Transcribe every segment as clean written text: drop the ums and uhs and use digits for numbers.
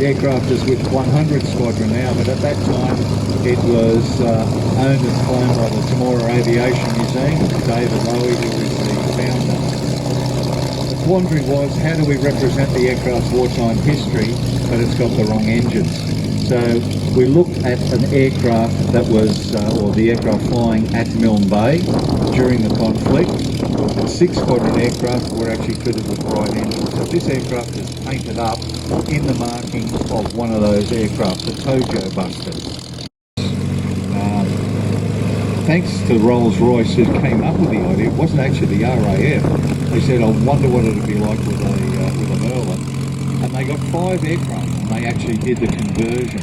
The aircraft is with 100 Squadron now, but at that time it was owned and flown by the Temora Aviation Museum, David Lowy, who was the founder. The quandary was, how do we represent the aircraft's wartime history, but it's got the wrong engines? So we looked at an aircraft that was, or the aircraft flying at Milne Bay during the conflict. 6 Squadron aircraft were actually fitted with the right engines. So this aircraft is painted up in the marking of one of those aircraft, the Tojo Busters. Thanks to Rolls-Royce, who came up with the idea, it wasn't actually the RAF. They said, I wonder what it would be like with a Merlin. And they got 5 aircraft, and they actually did the conversion.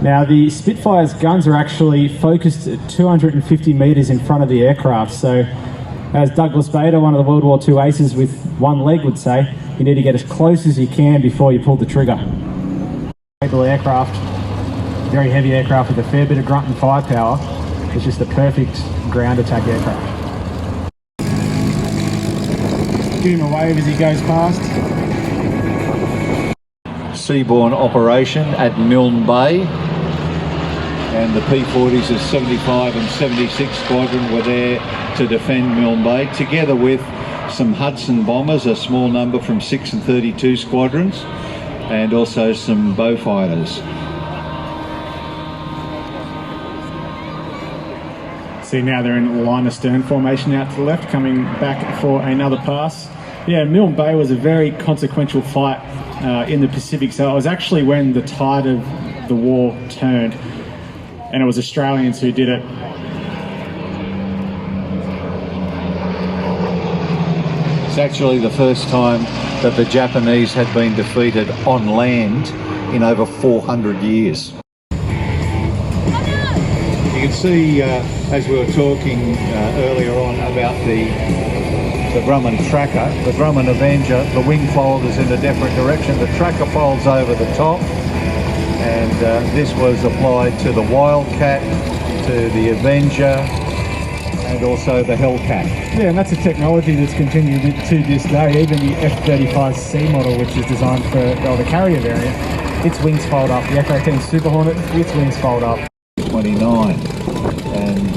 Now the Spitfire's guns are actually focused at 250 metres in front of the aircraft, so as Douglas Bader, one of the World War II aces with one leg, would say, you need to get as close as you can before you pull the trigger. Able aircraft, very heavy aircraft with a fair bit of grunt and firepower. It's just the perfect ground attack aircraft. Give him a wave as he goes past. Seaborne operation at Milne Bay, and the P-40s of 75 and 76 Squadron were there to defend Milne Bay, together with some Hudson bombers, a small number from 6 and 32 Squadrons, and also some Beaufighters. See, now they're in line of stern formation out to the left, coming back for another pass. Yeah, Milne Bay was a very consequential fight in the Pacific, so it was actually when the tide of the war turned, and it was Australians who did it. It's actually the first time that the Japanese had been defeated on land in over 400 years. You can see, as we were talking earlier on about the Grumman Tracker, the Grumman Avenger, the wing fold is in a different direction. The Tracker folds over the top, and this was applied to the Wildcat, to the Avenger, and also the Hellcat. Yeah, and that's a technology that's continued to this day. Even the F-35C model, which is designed for the carrier variant, its wings fold up. The F-18 Super Hornet, its wings fold up. 29, and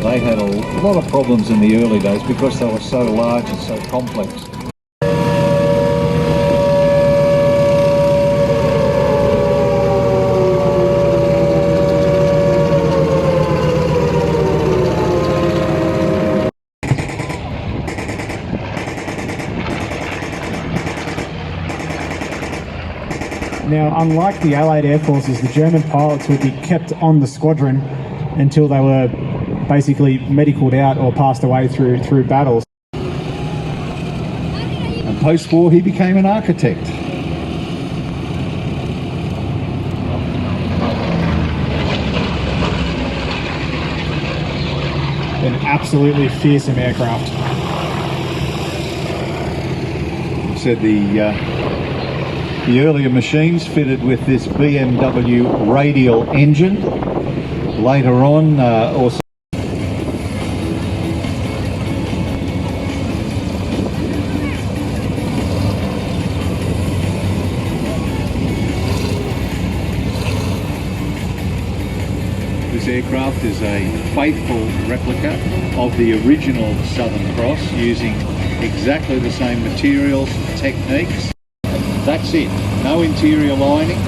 they had a lot of problems in the early days because they were so large and so complex. Now, unlike the Allied Air Forces, the German pilots would be kept on the squadron until they were basically medicaled out or passed away through battles. And post-war, he became an architect. An absolutely fearsome aircraft. Said the earlier machines fitted with this BMW radial engine. Later on, also this aircraft is a faithful replica of the original Southern Cross, using exactly the same materials, techniques. That's it. No interior lining,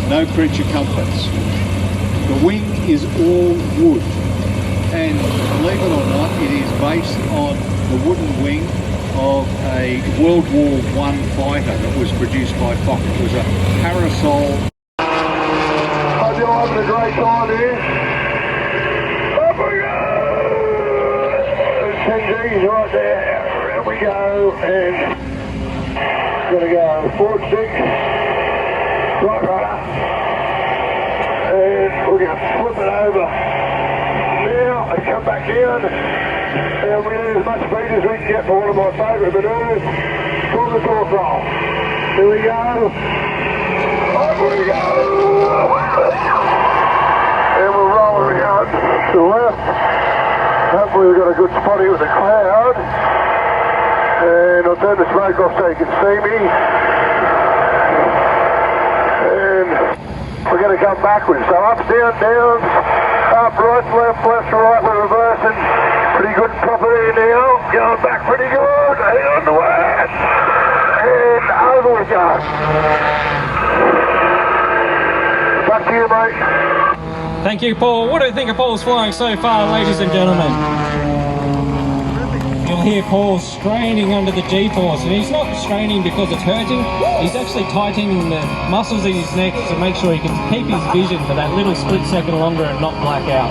no creature comforts. The wing is all wood, and believe it or not, it is based on the wooden wing of a World War I fighter that was produced by Fokker. It was a parasol. Hope you're having a great time here. Up we go! 10 G's right there. There we go, and gonna go forward 6, right rudder, and we're gonna flip it over now and come back down, and we need as much speed as we can get for one of my favourite manoeuvres, called the torque roll. Here we go, up we go, and we're rolling out to the left. Hopefully we've got a good spot here with the cloud. And I'll turn the smoke off so you can see me. And we're going to come backwards. So up, down, down, up, right, left, left, right, we're reversing. Pretty good proper there now. Going back pretty good. Hang on the way. And over we go. Back to you, mate. Thank you, Paul. What do you think of Paul's flying so far, ladies and gentlemen? You'll hear Paul straining under the G-force, and he's not straining because it's hurting. He's actually tightening the muscles in his neck to make sure he can keep his vision for that little split second longer and not black out.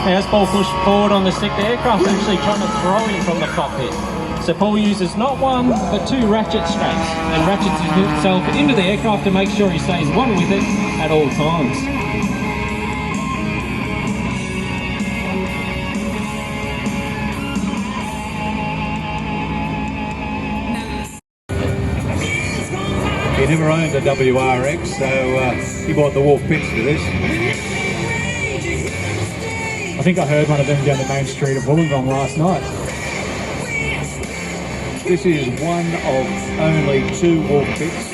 Now, as Paul pushed forward on the stick, the aircraft's actually trying to throw him from the cockpit. So Paul uses not one, but two ratchet straps and ratchets himself into the aircraft to make sure he stays one with it at all times. He never owned a WRX, so he bought the Wolf Pits for this. I think I heard one of them down the main street of Wollongong last night. This is one of only 2 Wolf Pits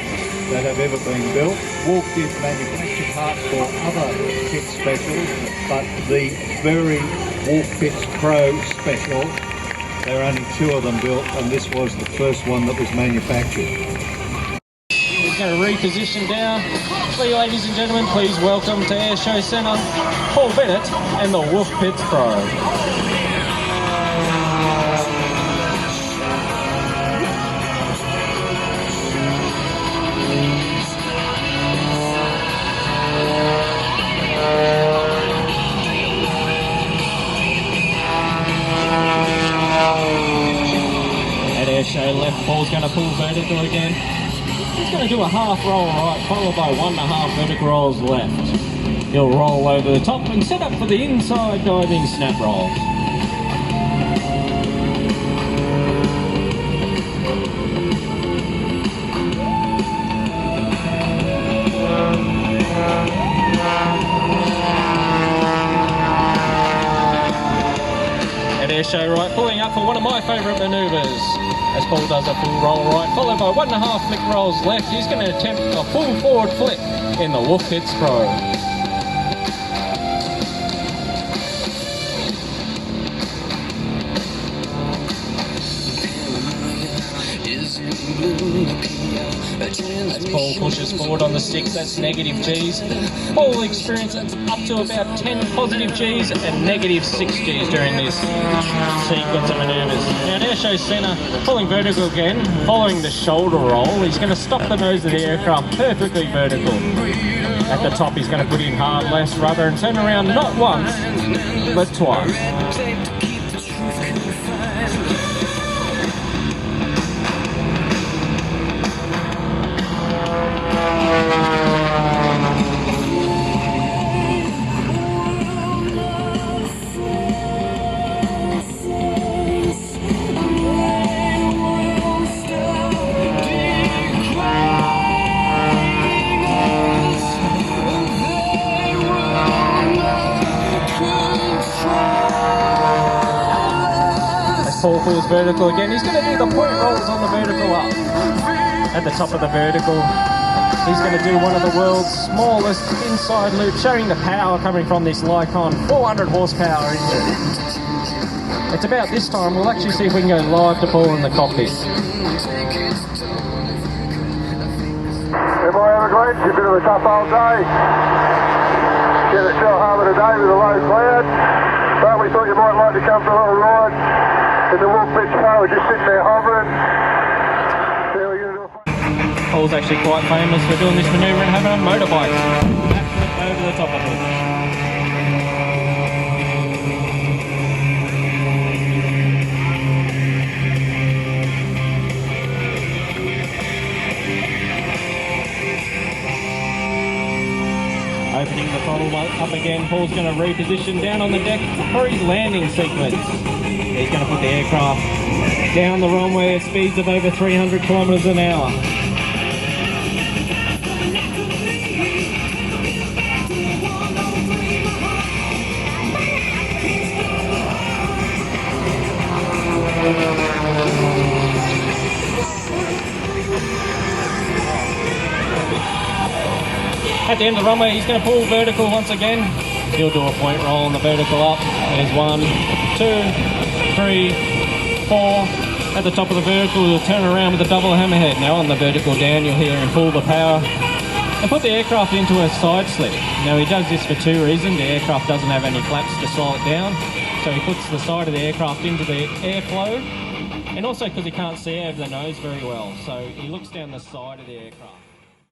that have ever been built. Wolf did manufacture parts for other pit specials, but the very Wolf Pits Pro special, there are only 2 of them built, and this was the first one that was manufactured. We're going to reposition down. Please, ladies and gentlemen, please welcome to Airshow Centre, Paul Bennett and the Wolf Pits Pro. At Airshow left, Paul's going to pull vertical again. He's going to do a half roll right, followed by 1.5 vertical rolls left. He'll roll over the top and set up for the inside diving snap rolls. At Airshow right, pulling up for one of my favourite manoeuvres. As Paul does a full roll right, followed by 1.5 flick rolls left. He's going to attempt a full forward flick in the Wolf Pits Pro. As Paul pushes forward on the sticks, that's negative Gs. Paul will experience up to about 10 positive Gs and negative 6 Gs during this sequence of manoeuvres. Now at Airshow Centre, pulling vertical again, following the shoulder roll, he's going to stop the nose of the aircraft perfectly vertical. At the top, he's going to put in hard left rudder and turn around not once, but twice. Paul pulls vertical again. He's going to do the point rolls on the vertical up. At the top of the vertical, he's going to do one of the world's smallest inside loops, showing the power coming from this Lycon 400 horsepower engine. It's about this time we'll actually see if we can go live to Paul in the cockpit. Am I Everglades? It's a bit of a tough old day. Here at Shellharbour today with a low cloud. But we thought you might like to come for a little ride in the Wolf Pits Pro. We're just sitting there hovering. Paul's actually quite famous for doing this manoeuvre and having a motorbike over the top of it. Opening the throttle up again, Paul's going to reposition down on the deck for his landing sequence. He's going to put the aircraft down the runway at speeds of over 300 kilometres an hour. At the end of the runway, he's going to pull vertical once again. He'll do a point roll on the vertical up. There's 1, 2, 3, 4. At the top of the vertical, he'll turn around with a double hammerhead. Now on the vertical down, you'll hear him pull the power and put the aircraft into a side slip. Now he does this for 2 reasons. The aircraft doesn't have any flaps to slow it down, so he puts the side of the aircraft into the airflow, and also because he can't see out of the nose very well, so he looks down the side of the aircraft.